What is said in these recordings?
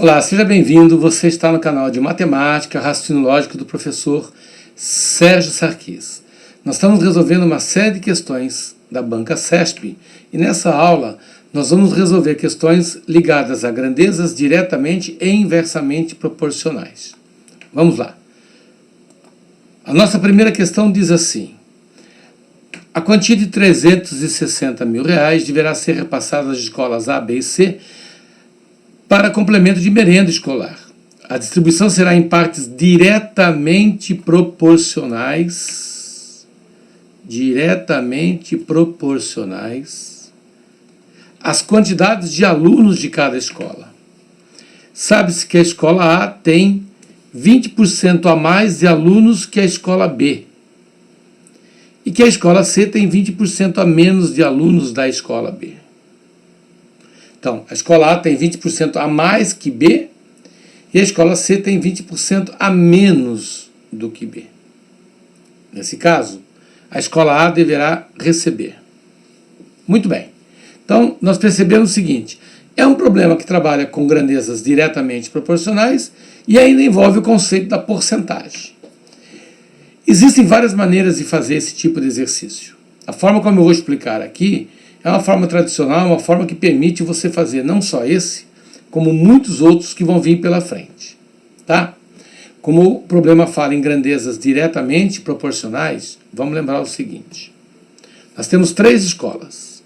Olá, seja bem-vindo. Você está no canal de Matemática, Raciocínio Lógico do professor Sérgio Sarquis. Nós estamos resolvendo uma série de questões da banca CESP e nessa aula nós vamos resolver questões ligadas a grandezas diretamente e inversamente proporcionais. Vamos lá. A nossa primeira questão diz assim: a quantia de R$360 mil deverá ser repassada às escolas A, B e C para complemento de merenda escolar. A distribuição será em partes diretamente proporcionais às quantidades de alunos de cada escola. Sabe-se que a escola A tem 20% a mais de alunos que a escola B e que a escola C tem 20% a menos de alunos da escola B. Então, a escola A tem 20% a mais que B e a escola C tem 20% a menos do que B. Nesse caso, a escola A deverá receber. Muito bem. Então, nós percebemos o seguinte: é um problema que trabalha com grandezas diretamente proporcionais e ainda envolve o conceito da porcentagem. Existem várias maneiras de fazer esse tipo de exercício. A forma como eu vou explicar aqui é uma forma tradicional, uma forma que permite você fazer não só esse, como muitos outros que vão vir pela frente. Tá? Como o problema fala em grandezas diretamente proporcionais, vamos lembrar o seguinte: nós temos três escolas.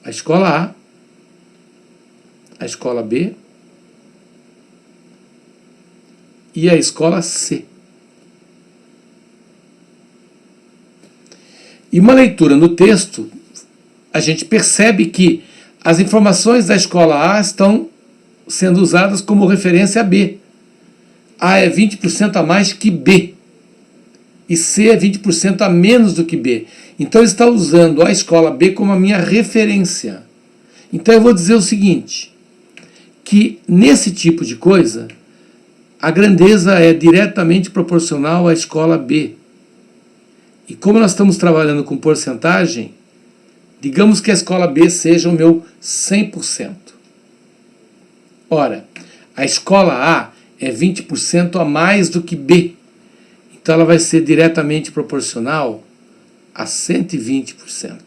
A escola A, a escola B e a escola C. E uma leitura no texto, a gente percebe que as informações da escola A estão sendo usadas como referência a B. A é 20% a mais que B. E C é 20% a menos do que B. Então, está usando a escola B como a minha referência. Então, eu vou dizer o seguinte, que nesse tipo de coisa, a grandeza é diretamente proporcional à escola B. E como nós estamos trabalhando com porcentagem, digamos que a escola B seja o meu 100%. Ora, a escola A é 20% a mais do que B. Então ela vai ser diretamente proporcional a 120%.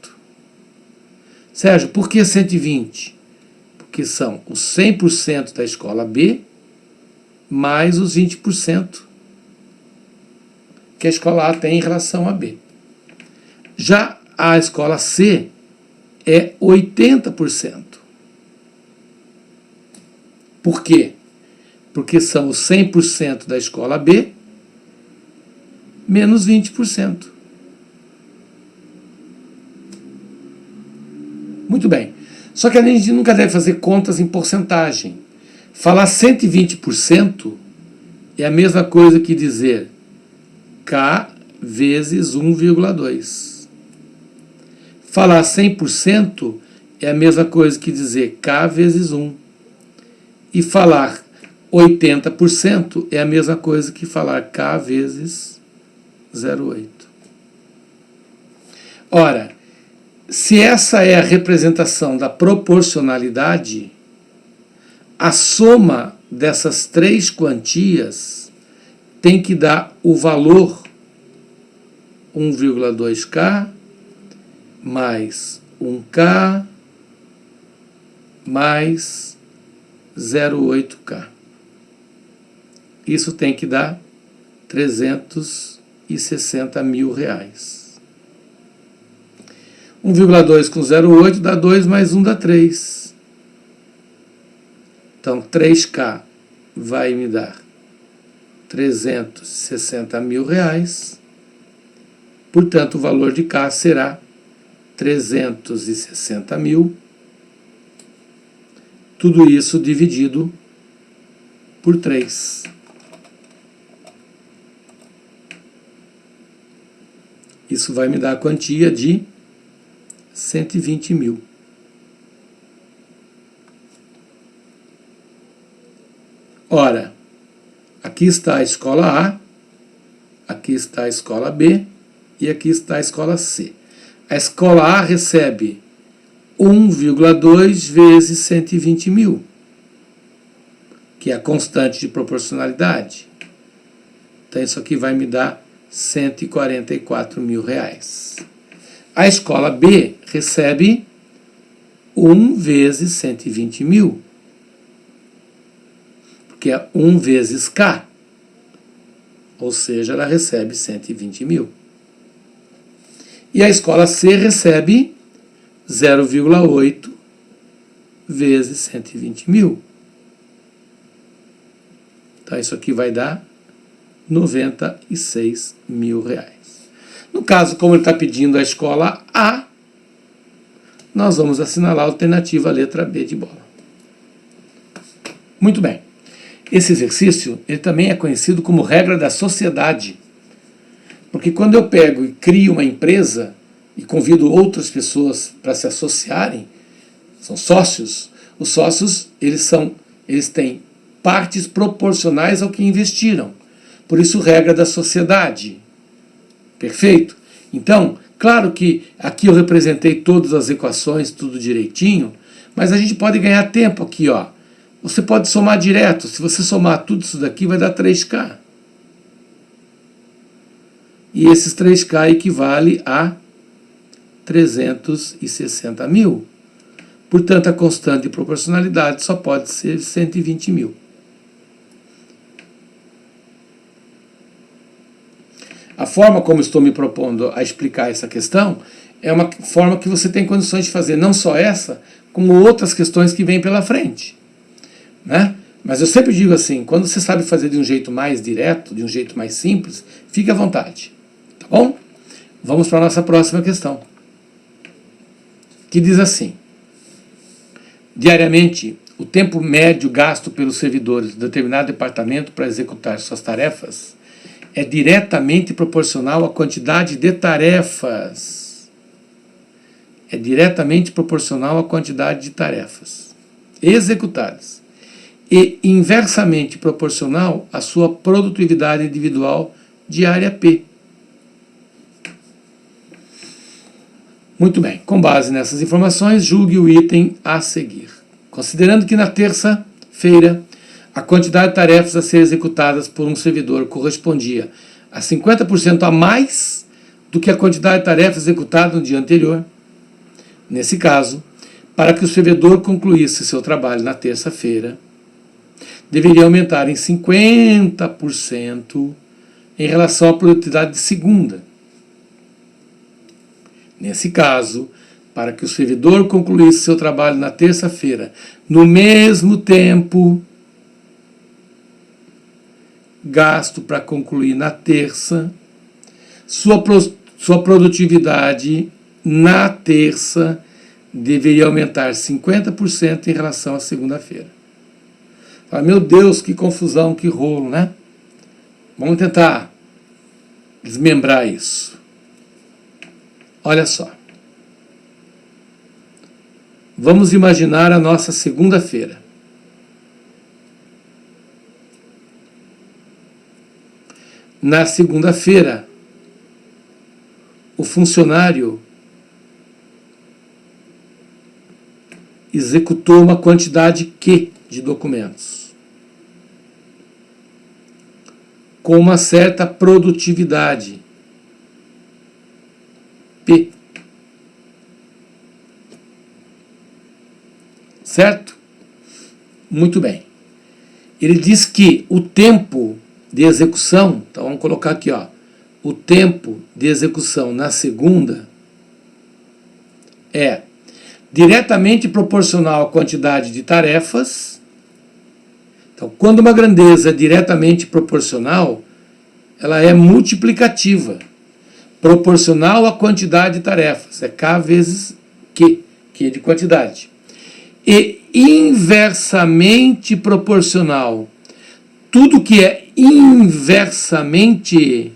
Sérgio, por que 120? Porque são os 100% da escola B mais os 20% que a escola A tem em relação a B. Já a escola C é 80%. Por quê? Porque são os 100% da escola B menos 20%. Muito bem. Só que a gente nunca deve fazer contas em porcentagem. Falar 120% é a mesma coisa que dizer K vezes 1,2. Falar 100% é a mesma coisa que dizer K vezes 1. E falar 80% é a mesma coisa que falar K vezes 0,8. Ora, se essa é a representação da proporcionalidade, a soma dessas três quantias tem que dar o valor 1,2K mais 1K mais 0,8K. Isso tem que dar R$360 mil. 1,2 com 0,8 dá 2 mais 1 dá 3. Então 3K vai me dar R$360 mil. Portanto, o valor de K será 360 mil. Tudo isso dividido por 3. Isso vai me dar a quantia de 120 mil. Ora, aqui está a escola A, aqui está a escola B e aqui está a escola C. A escola A recebe 1,2 vezes 120 mil. que é a constante de proporcionalidade. Então isso aqui vai me dar R$144 mil. A escola B recebe 1 vezes 120 mil, porque é 1 vezes K, ou seja, ela recebe 120 mil. E a escola C recebe 0,8 vezes 120 mil. Então isso aqui vai dar R$96 mil. No caso, como ele está pedindo a escola A, nós vamos assinalar a alternativa letra B de bola. Muito bem. Esse exercício ele também é conhecido como regra da sociedade. Porque quando eu pego e crio uma empresa e convido outras pessoas para se associarem, são sócios, os sócios eles têm partes proporcionais ao que investiram. Por isso, regra da sociedade. Perfeito? Então, claro que aqui eu representei todas as equações, tudo direitinho, mas a gente pode ganhar tempo aqui, ó. Você pode somar direto. Se você somar tudo isso daqui, vai dar 3K. E esses 3K equivale a 360 mil. Portanto, a constante de proporcionalidade só pode ser 120 mil. A forma como estou me propondo a explicar essa questão é uma forma que você tem condições de fazer não só essa, como outras questões que vêm pela frente, né? Mas eu sempre digo assim, quando você sabe fazer de um jeito mais direto, de um jeito mais simples, fique à vontade, tá bom? Vamos para a nossa próxima questão, que diz assim: diariamente, o tempo médio gasto pelos servidores de determinado departamento para executar suas tarefas é diretamente proporcional à quantidade de tarefas. É diretamente proporcional à quantidade de tarefas executadas. E inversamente proporcional à sua produtividade individual diária P. Muito bem, com base nessas informações, julgue o item a seguir. Considerando que na terça-feira a quantidade de tarefas a ser executadas por um servidor correspondia a 50% a mais do que a quantidade de tarefas executadas no dia anterior. Nesse caso, para que o servidor concluísse seu trabalho na terça-feira, deveria aumentar em 50% em relação à produtividade de segunda. Nesse caso, para que o servidor concluísse seu trabalho na terça-feira, no mesmo tempo gasto para concluir na terça, sua produtividade na terça deveria aumentar 50% em relação à segunda-feira. Meu Deus, que confusão, que rolo, né? Vamos tentar desmembrar isso. Olha só. Vamos imaginar a nossa segunda-feira. Na segunda-feira, o funcionário executou uma quantidade Q de documentos, com uma certa produtividade, P. Certo? Muito bem. Ele diz que o tempo de execução, então vamos colocar aqui, ó, o tempo de execução na segunda é diretamente proporcional à quantidade de tarefas. Então, quando uma grandeza é diretamente proporcional, ela é multiplicativa, proporcional à quantidade de tarefas, é K vezes Q, Q de quantidade. E inversamente proporcional. Tudo que é inversamente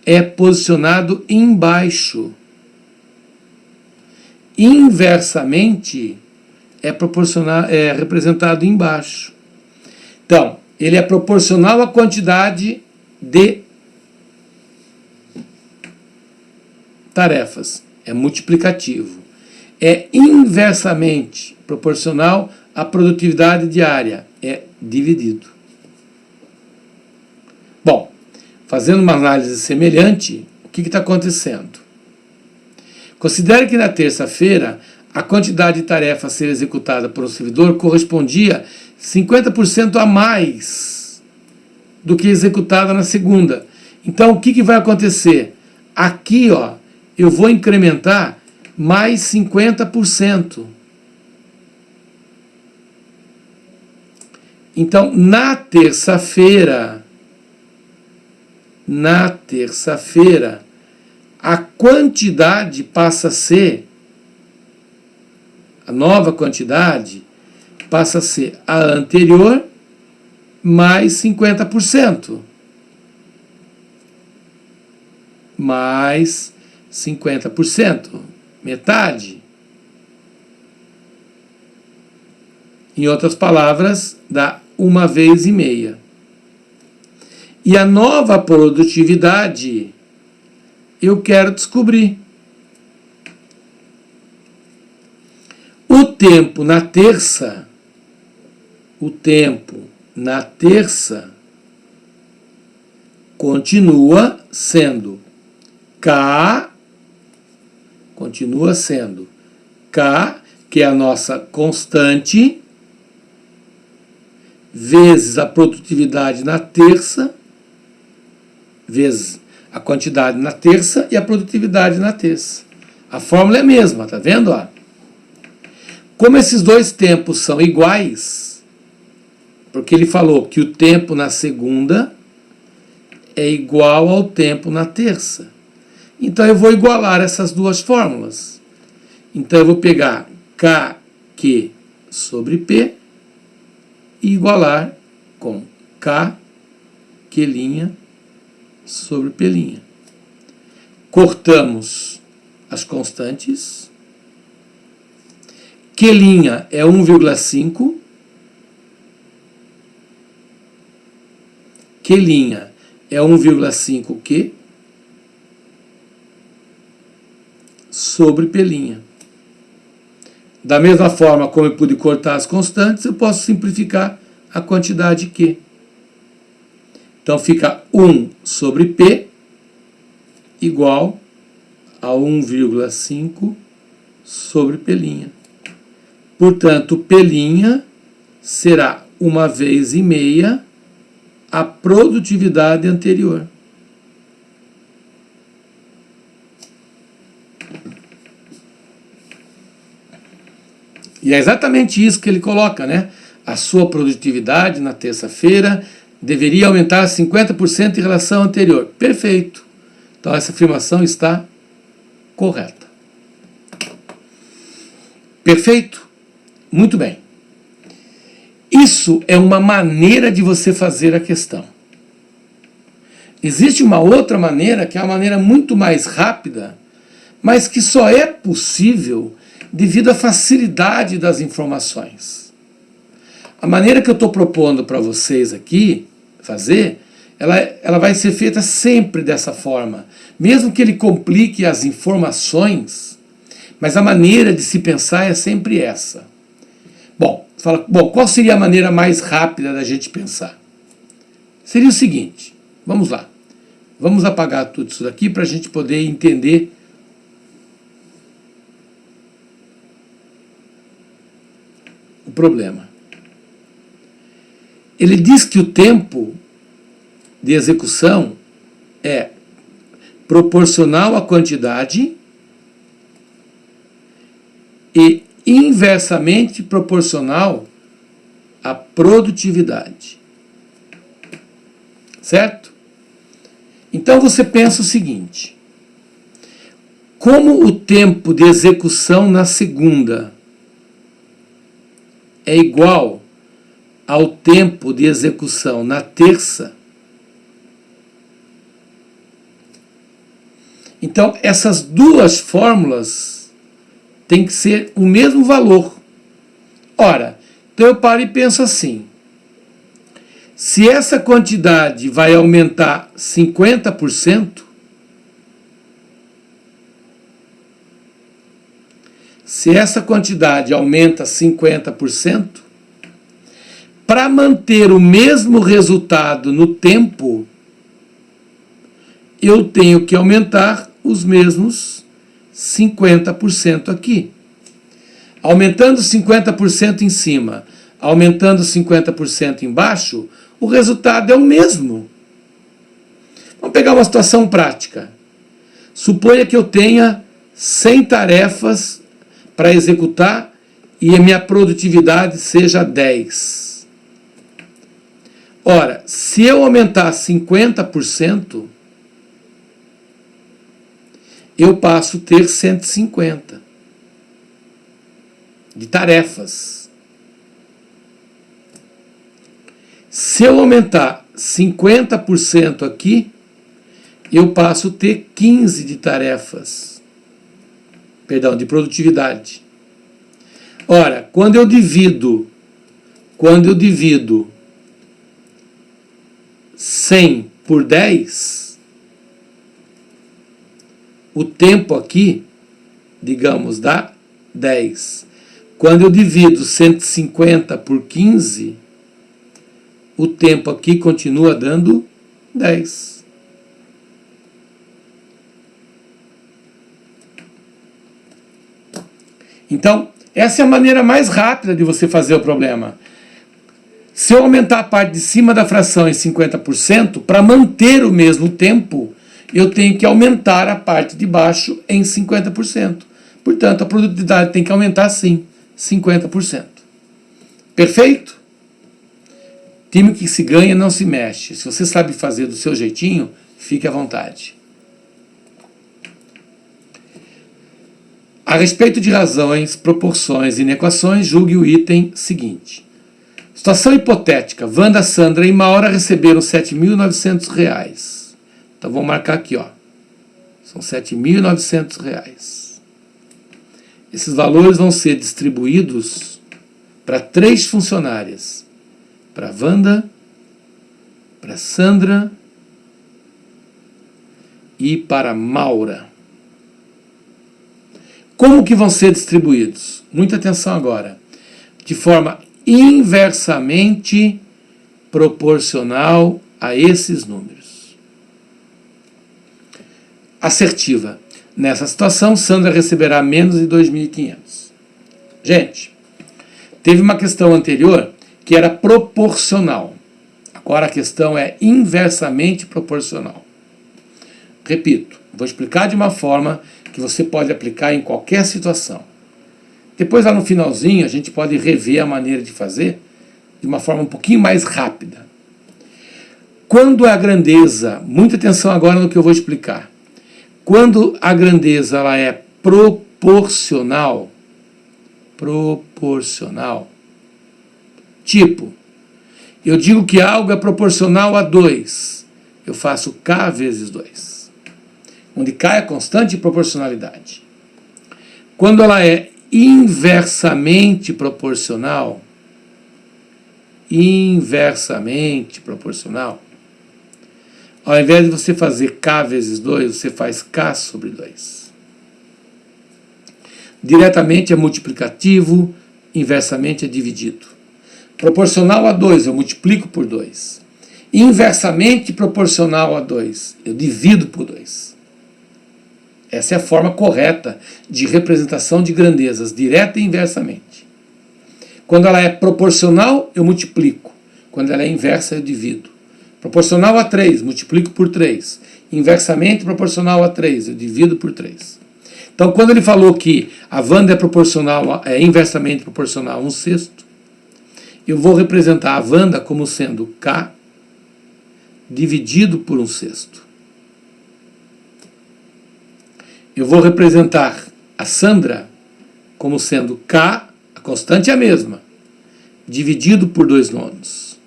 é posicionado embaixo. Inversamente é representado embaixo. Então, ele é proporcional à quantidade de tarefas. É multiplicativo. É inversamente proporcional à produtividade diária. é dividido. Bom, fazendo uma análise semelhante, o que está acontecendo? Considere que na terça-feira a quantidade de tarefa a ser executada por um servidor correspondia 50% a mais do que executada na segunda. Então, o que vai acontecer? Aqui, ó, eu vou incrementar mais 50%. Então, na terça-feira, a quantidade passa a ser, a nova quantidade passa a ser a anterior mais 50%. Mais 50%, metade. Em outras palavras, dá 1,5 vezes. E a nova produtividade eu quero descobrir. O tempo na terça continua sendo K, que é a nossa constante, vezes a produtividade na terça, vezes a quantidade na terça e a produtividade na terça. A fórmula é a mesma, tá vendo? Ó? Como esses dois tempos são iguais, porque ele falou que o tempo na segunda é igual ao tempo na terça. Então eu vou igualar essas duas fórmulas. Então eu vou pegar KQ sobre P e igualar com KQ' sobre P'. Cortamos as constantes. Q' é 1,5. Q' é 1,5Q sobre P'. Da mesma forma como eu pude cortar as constantes, eu posso simplificar a quantidade Q. Então fica 1 sobre P igual a 1,5 sobre P'. Portanto, P' será 1,5 vezes a produtividade anterior. E é exatamente isso que ele coloca, né? A sua produtividade na terça-feira deveria aumentar 50% em relação ao anterior. Perfeito. Então essa afirmação está correta. Perfeito? Muito bem. Isso é uma maneira de você fazer a questão. Existe uma outra maneira, que é uma maneira muito mais rápida, mas que só é possível devido à facilidade das informações. A maneira que eu estou propondo para vocês aqui fazer, ela vai ser feita sempre dessa forma. Mesmo que ele complique as informações, mas a maneira de se pensar é sempre essa. Bom, qual seria a maneira mais rápida da gente pensar? Seria o seguinte, vamos lá. Vamos apagar tudo isso daqui para a gente poder entender o problema. Ele diz que o tempo de execução é proporcional à quantidade e inversamente proporcional à produtividade. Certo? Então você pensa o seguinte: como o tempo de execução na segunda é igual ao tempo de execução na terça, então essas duas fórmulas têm que ser o mesmo valor. Ora, então eu paro e penso assim: se essa quantidade vai aumentar 50%, se essa quantidade aumenta 50%, para manter o mesmo resultado no tempo, eu tenho que aumentar os mesmos 50% aqui. Aumentando 50% em cima, aumentando 50% embaixo, o resultado é o mesmo. Vamos pegar uma situação prática. Suponha que eu tenha 100 tarefas para executar e a minha produtividade seja 10. Ora, se eu aumentar 50%, eu passo a ter 150 de tarefas. Se eu aumentar 50% aqui, eu passo a ter 15 de tarefas. Perdão, de produtividade. Ora, quando eu divido 100 por 10, o tempo aqui, digamos, dá 10. Quando eu divido 150 por 15, o tempo aqui continua dando 10. Então, essa é a maneira mais rápida de você fazer o problema. Se eu aumentar a parte de cima da fração em 50%, para manter o mesmo tempo, eu tenho que aumentar a parte de baixo em 50%. Portanto, a produtividade tem que aumentar, sim, 50%. Perfeito? Time que se ganha não se mexe. Se você sabe fazer do seu jeitinho, fique à vontade. A respeito de razões, proporções e inequações, julgue o item seguinte. Situação hipotética. Wanda, Sandra e Maura receberam R$ 7.900. Então, vou marcar aqui, ó. São R$ 7.900. Esses valores vão ser distribuídos para 3 funcionárias. Para Wanda, para Sandra e para Maura. Como que vão ser distribuídos? Muita atenção agora. De forma inversamente proporcional a esses números. Assertiva. Nessa situação, Sandra receberá menos de 2.500. Gente, teve uma questão anterior que era proporcional. Agora a questão é inversamente proporcional. Repito, vou explicar de uma forma que você pode aplicar em qualquer situação. Depois, lá no finalzinho, a gente pode rever a maneira de fazer de uma forma um pouquinho mais rápida. Quando a grandeza, muita atenção agora no que eu vou explicar, quando a grandeza ela é proporcional, tipo, eu digo que algo é proporcional a 2, eu faço K vezes 2. Onde K é constante de proporcionalidade. Quando ela é inversamente proporcional, ao invés de você fazer K vezes 2, você faz K sobre 2. Diretamente é multiplicativo, inversamente é dividido. Proporcional a 2, eu multiplico por 2. Inversamente proporcional a 2, eu divido por 2. Essa é a forma correta de representação de grandezas, direta e inversamente. Quando ela é proporcional, eu multiplico. Quando ela é inversa, eu divido. Proporcional a 3, multiplico por 3. Inversamente proporcional a 3, eu divido por 3. Então, quando ele falou que a Wanda é inversamente proporcional a 1/6, eu vou representar a Wanda como sendo K dividido por 1/6. Eu vou representar a Sandra como sendo K, a constante é a mesma, dividido por 2/9.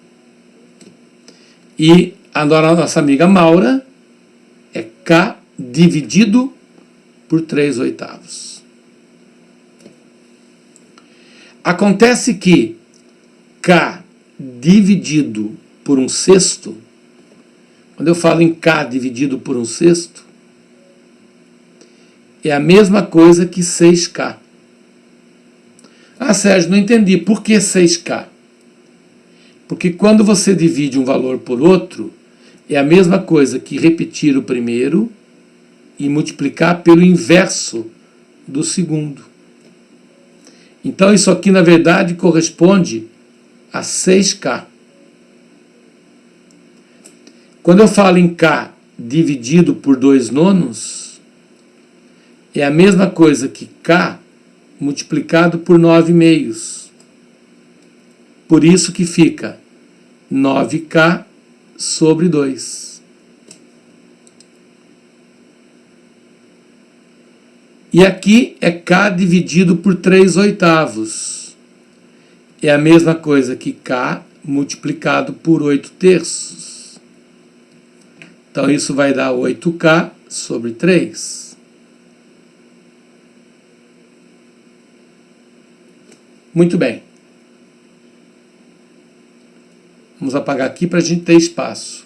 E a nossa amiga Maura é K dividido por 3/8. Acontece que K dividido por 1/6, quando eu falo em K dividido por 1/6, é a mesma coisa que 6K. Ah, Sérgio, não entendi. Por que 6K? Porque quando você divide um valor por outro, é a mesma coisa que repetir o primeiro e multiplicar pelo inverso do segundo. Então isso aqui, na verdade, corresponde a 6K. Quando eu falo em K dividido por 2 nonos, é a mesma coisa que K multiplicado por 9 meios. Por isso que fica 9K sobre 2. E aqui é K dividido por 3/8. É a mesma coisa que K multiplicado por 8/3. Então isso vai dar 8K sobre 3. Muito bem. Vamos apagar aqui para a gente ter espaço.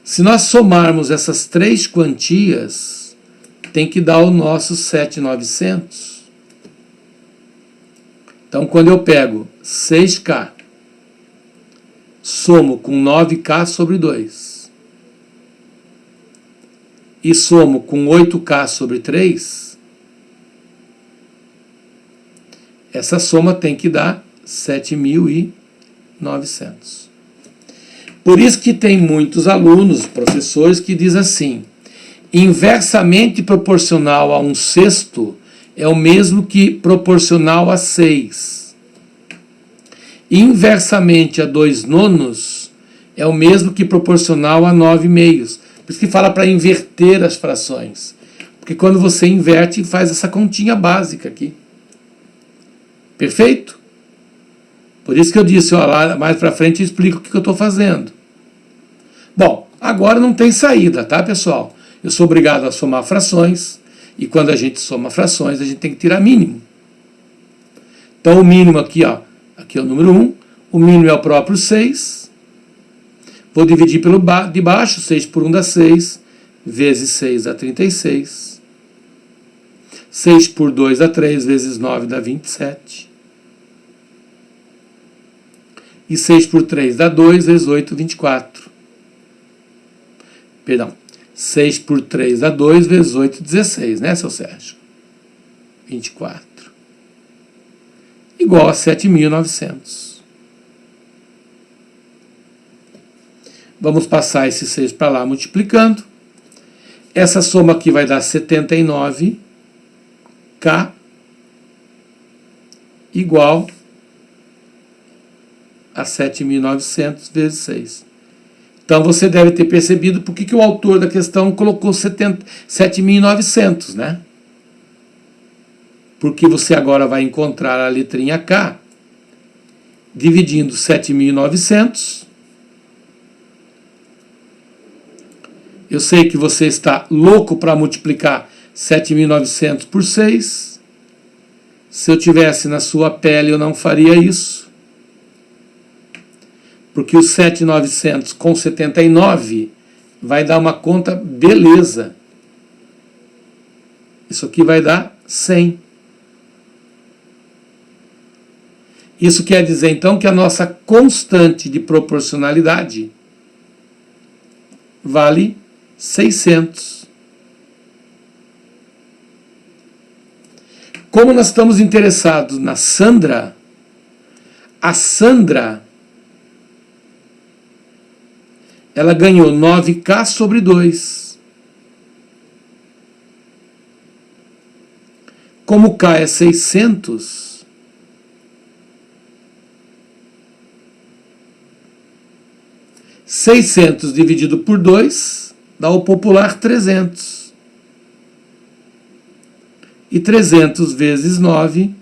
Se nós somarmos essas três quantias, tem que dar o nosso 7.900. Então, quando eu pego 6K, somo com 9K sobre 2, e somo com 8K sobre 3, essa soma tem que dar 7.900. Por isso que tem muitos alunos, professores, que dizem assim: inversamente proporcional a 1/6 é o mesmo que proporcional a 6. Inversamente a 2 nonos é o mesmo que proporcional a 9 meios. Por isso que fala para inverter as frações. Porque quando você inverte, faz essa continha básica aqui. Perfeito? Por isso que eu disse, ó, lá mais para frente eu explico o que eu estou fazendo. Bom, agora não tem saída, tá, pessoal? Eu sou obrigado a somar frações, e quando a gente soma frações, a gente tem que tirar mínimo. Então o mínimo aqui, ó, aqui é o número 1, o mínimo é o próprio 6. Vou dividir pelo de baixo, 6 por 1 dá 6, vezes 6 dá 36. 6 por 2 dá 3, vezes 9 dá 27. E 6 por 3 dá 2, vezes 8, 24. Perdão. 6 por 3 dá 2, vezes 8, 16, né, seu Sérgio? 24. Igual a 7.900. Vamos passar esse 6 para lá multiplicando. Essa soma aqui vai dar 79K igual a 7.900 vezes 6. Então você deve ter percebido por que o autor da questão colocou 7.900, né? Porque você agora vai encontrar a letrinha K dividindo 7.900. Eu sei que você está louco para multiplicar 7.900 por 6. Se eu tivesse na sua pele, eu não faria isso. Porque o 7.900 com 79 vai dar uma conta beleza. Isso aqui vai dar 100. Isso quer dizer, então, que a nossa constante de proporcionalidade vale 600. Como nós estamos interessados na Sandra, a Sandra, ela ganhou 9K sobre 2. Como K é 600, dividido por 2 dá o popular 300. E 300 vezes 9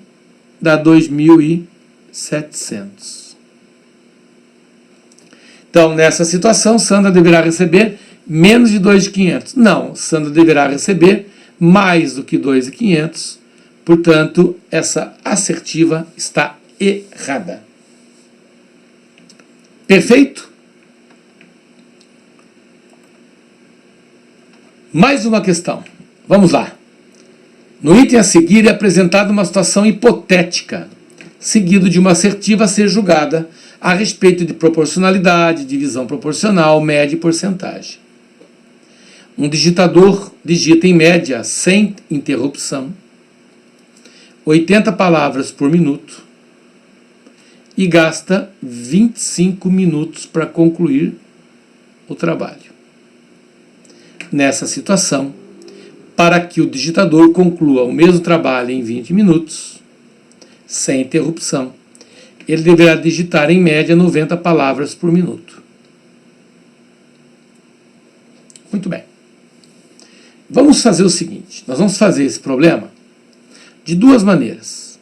dá 2.700. Então, nessa situação, Sandra deverá receber menos de 2.500. Não, Sandra deverá receber mais do que 2.500. Portanto, essa assertiva está errada. Perfeito? Mais uma questão. Vamos lá. No item a seguir é apresentada uma situação hipotética. seguido de uma assertiva a ser julgada a respeito de proporcionalidade, divisão proporcional, média e porcentagem. Um digitador digita em média, sem interrupção, 80 palavras por minuto e gasta 25 minutos para concluir o trabalho. Nessa situação, para que o digitador conclua o mesmo trabalho em 20 minutos, sem interrupção, ele deverá digitar em média 90 palavras por minuto. Muito bem. Vamos fazer o seguinte, nós vamos fazer esse problema de duas maneiras.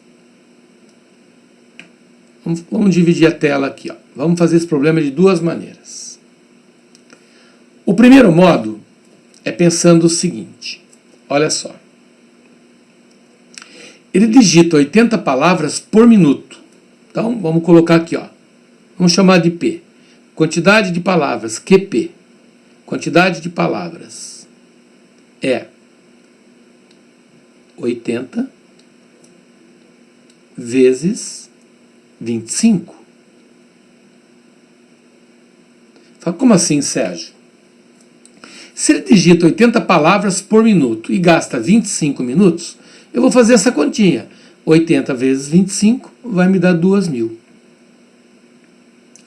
Vamos dividir a tela aqui. Ó. Vamos fazer esse problema de duas maneiras. O primeiro modo é pensando o seguinte, olha só. Ele digita 80 palavras por minuto. Então, vamos colocar aqui, ó. Vamos chamar de P. Quantidade de palavras, QP. Quantidade de palavras é 80 vezes 25. Fala, como assim, Sérgio? Se ele digita 80 palavras por minuto e gasta 25 minutos, eu vou fazer essa continha. 80 vezes 25 vai me dar 2.000.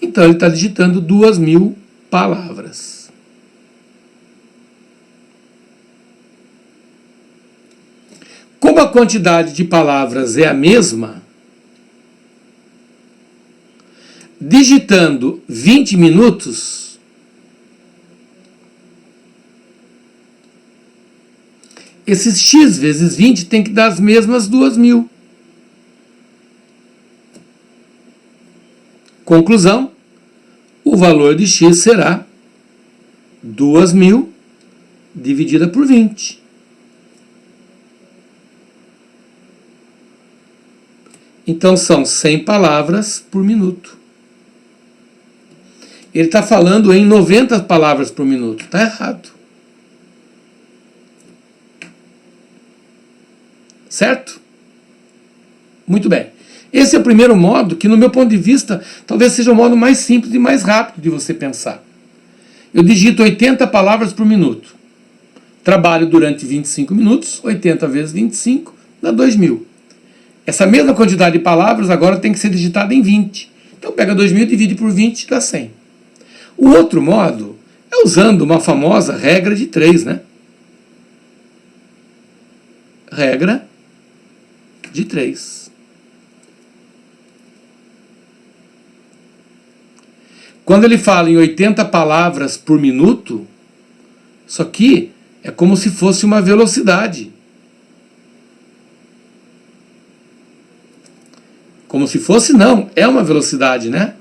Então ele está digitando 2.000 palavras. Como a quantidade de palavras é a mesma, digitando 20 minutos, esses x vezes 20 tem que dar as mesmas 2.000. Conclusão, o valor de x será 2.000 dividida por 20. Então são 100 palavras por minuto. Ele está falando em 90 palavras por minuto. Está errado. Certo? Muito bem. Esse é o primeiro modo que, no meu ponto de vista, talvez seja o modo mais simples e mais rápido de você pensar. Eu digito 80 palavras por minuto. Trabalho durante 25 minutos, 80 vezes 25 dá 2.000. Essa mesma quantidade de palavras agora tem que ser digitada em 20. Então pega 2.000 e divide por 20 dá 100. O outro modo é usando uma famosa regra de 3, né? Regra de 3. Quando ele fala em 80 palavras por minuto, isso aqui é como se fosse uma velocidade. Como se fosse, não, é uma velocidade, né?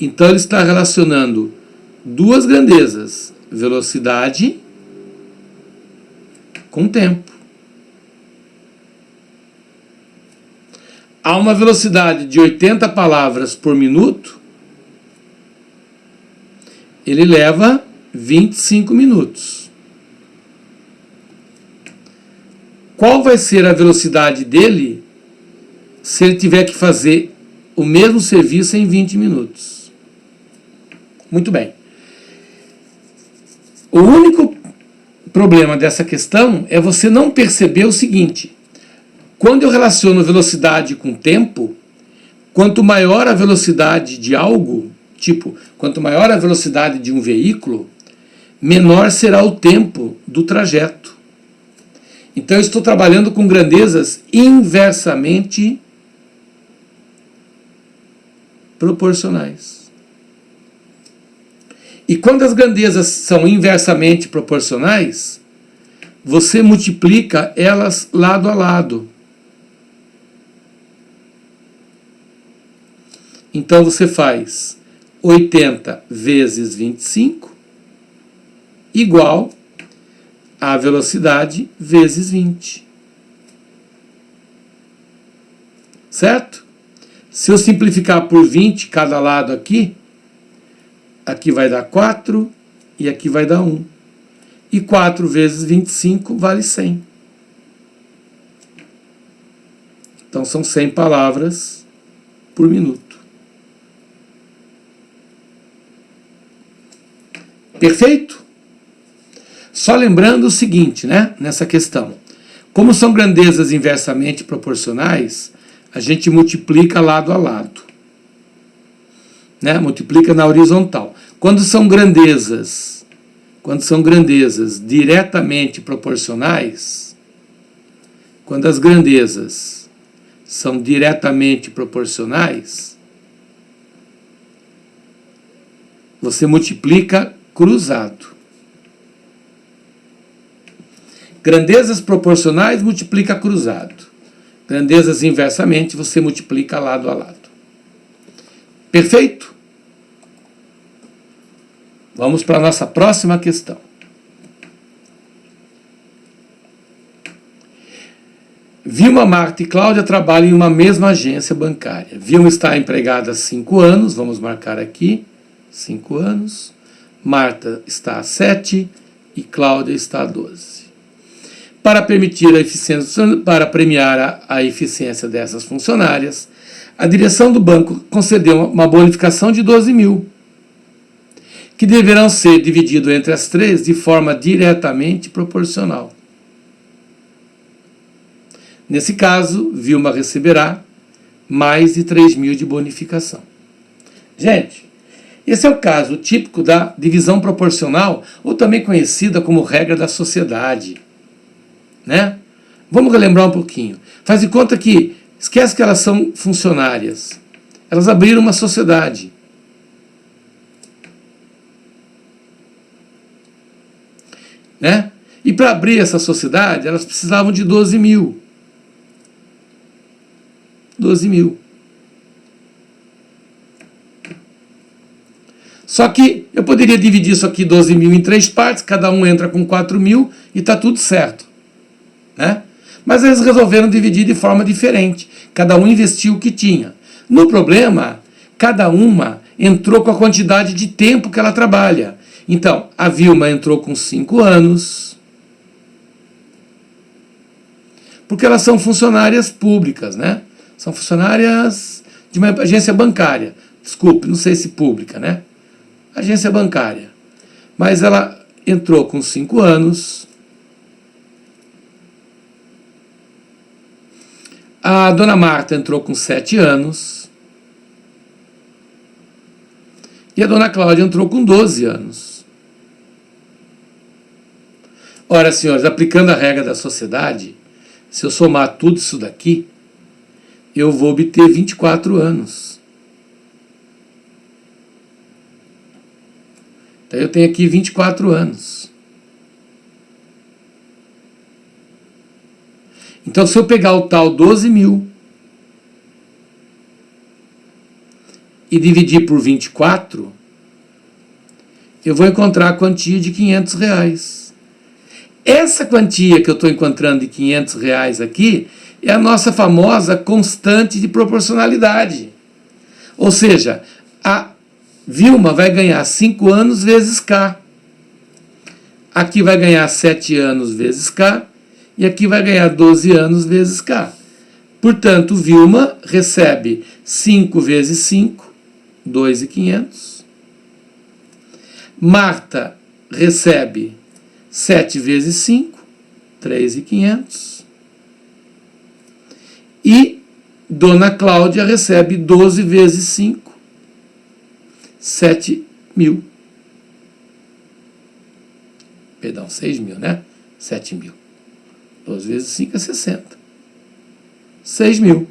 Então ele está relacionando duas grandezas, velocidade com tempo. A uma velocidade de 80 palavras por minuto, ele leva 25 minutos. Qual vai ser a velocidade dele se ele tiver que fazer o mesmo serviço em 20 minutos? Muito bem. O único problema dessa questão é você não perceber o seguinte: quando eu relaciono velocidade com tempo, quanto maior a velocidade de algo, tipo, quanto maior a velocidade de um veículo, menor será o tempo do trajeto. Então eu estou trabalhando com grandezas inversamente proporcionais. E quando as grandezas são inversamente proporcionais, você multiplica elas lado a lado. Então você faz 80 vezes 25 igual a velocidade vezes 20. Certo? Se eu simplificar por 20 cada lado aqui, aqui vai dar 4 e aqui vai dar 1. E 4 vezes 25 vale 100. Então são 100 palavras por minuto. Perfeito? Só lembrando o seguinte, né, nessa questão. Como são grandezas inversamente proporcionais, a gente multiplica lado a lado. Né? Multiplica na horizontal. Quando são grandezas diretamente proporcionais, quando as grandezas são diretamente proporcionais, você multiplica cruzado. Grandezas proporcionais multiplica cruzado. Grandezas inversamente você multiplica lado a lado. Perfeito? Vamos para a nossa próxima questão. Vilma, Marta e Cláudia trabalham em uma mesma agência bancária. Vilma está empregada há 5 anos, vamos marcar aqui, 5 anos. Marta está há 7 e Cláudia está há 12. Para premiar a eficiência dessas funcionárias, a direção do banco concedeu uma bonificação de 12 mil, que deverão ser divididos entre as três de forma diretamente proporcional. Nesse caso, Vilma receberá mais de 3 mil de bonificação. Gente, esse é o caso típico da divisão proporcional, ou também conhecida como regra da sociedade. Né? Vamos relembrar um pouquinho. Faz de conta que, esquece que elas são funcionárias. Elas abriram uma sociedade. Né? E para abrir essa sociedade, elas precisavam de 12 mil. 12 mil. Só que eu poderia dividir isso aqui, 12 mil, em 3 partes, cada um entra com 4 mil e está tudo certo. Né? Mas eles resolveram dividir de forma diferente. Cada um investiu o que tinha. No problema, cada uma entrou com a quantidade de tempo que ela trabalha. Então, a Vilma entrou com 5 anos, porque elas são funcionárias públicas, né? São funcionárias de uma agência bancária. Desculpe, não sei se pública, né? Agência bancária. Mas ela entrou com 5 anos. A dona Marta entrou com 7 anos. E a dona Cláudia entrou com 12 anos. Ora, senhores, aplicando a regra da sociedade, se eu somar tudo isso daqui, eu vou obter 24 anos. Então eu tenho aqui 24 anos. Então, se eu pegar o tal 12 mil e dividir por 24, eu vou encontrar a quantia de R$500. Essa quantia que eu estou encontrando de R$500 aqui é a nossa famosa constante de proporcionalidade. Ou seja, a Vilma vai ganhar 5 anos vezes K. Aqui vai ganhar 7 anos vezes K. E aqui vai ganhar 12 anos vezes K. Portanto, Vilma recebe 5 vezes 5, 2.500. Marta recebe 7 vezes 5, 3.500. E Dona Cláudia recebe 12 vezes 5, 7 mil. Perdão, 6 mil, né? 7 mil. 12 vezes 5 é 60. 6 mil.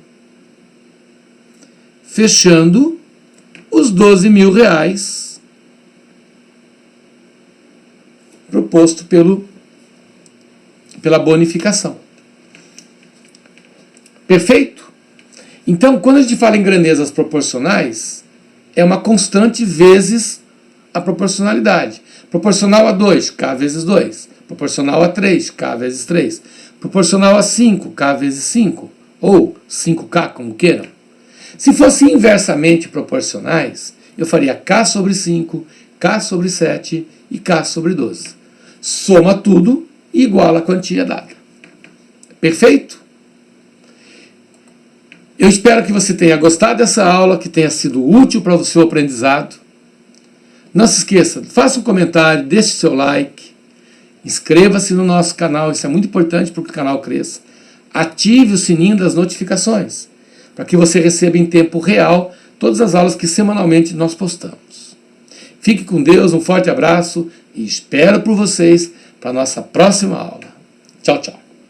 Fechando os 12 mil reais proposto pela bonificação. Perfeito? Então, quando a gente fala em grandezas proporcionais, é uma constante vezes a proporcionalidade. Proporcional a 2, K vezes 2. Proporcional a 3, K vezes 3. Proporcional a 5, K vezes 5. Ou 5K, como queiram. Se fosse inversamente proporcionais, eu faria K sobre 5, K sobre 7 e K sobre 12. Soma tudo e iguala a quantia dada. Perfeito? Eu espero que você tenha gostado dessa aula, que tenha sido útil para o seu aprendizado. Não se esqueça, faça um comentário, deixe seu like, inscreva-se no nosso canal, isso é muito importante para que o canal cresça. Ative o sininho das notificações, para que você receba em tempo real todas as aulas que semanalmente nós postamos. Fique com Deus, um forte abraço e espero por vocês para a nossa próxima aula. Tchau, tchau.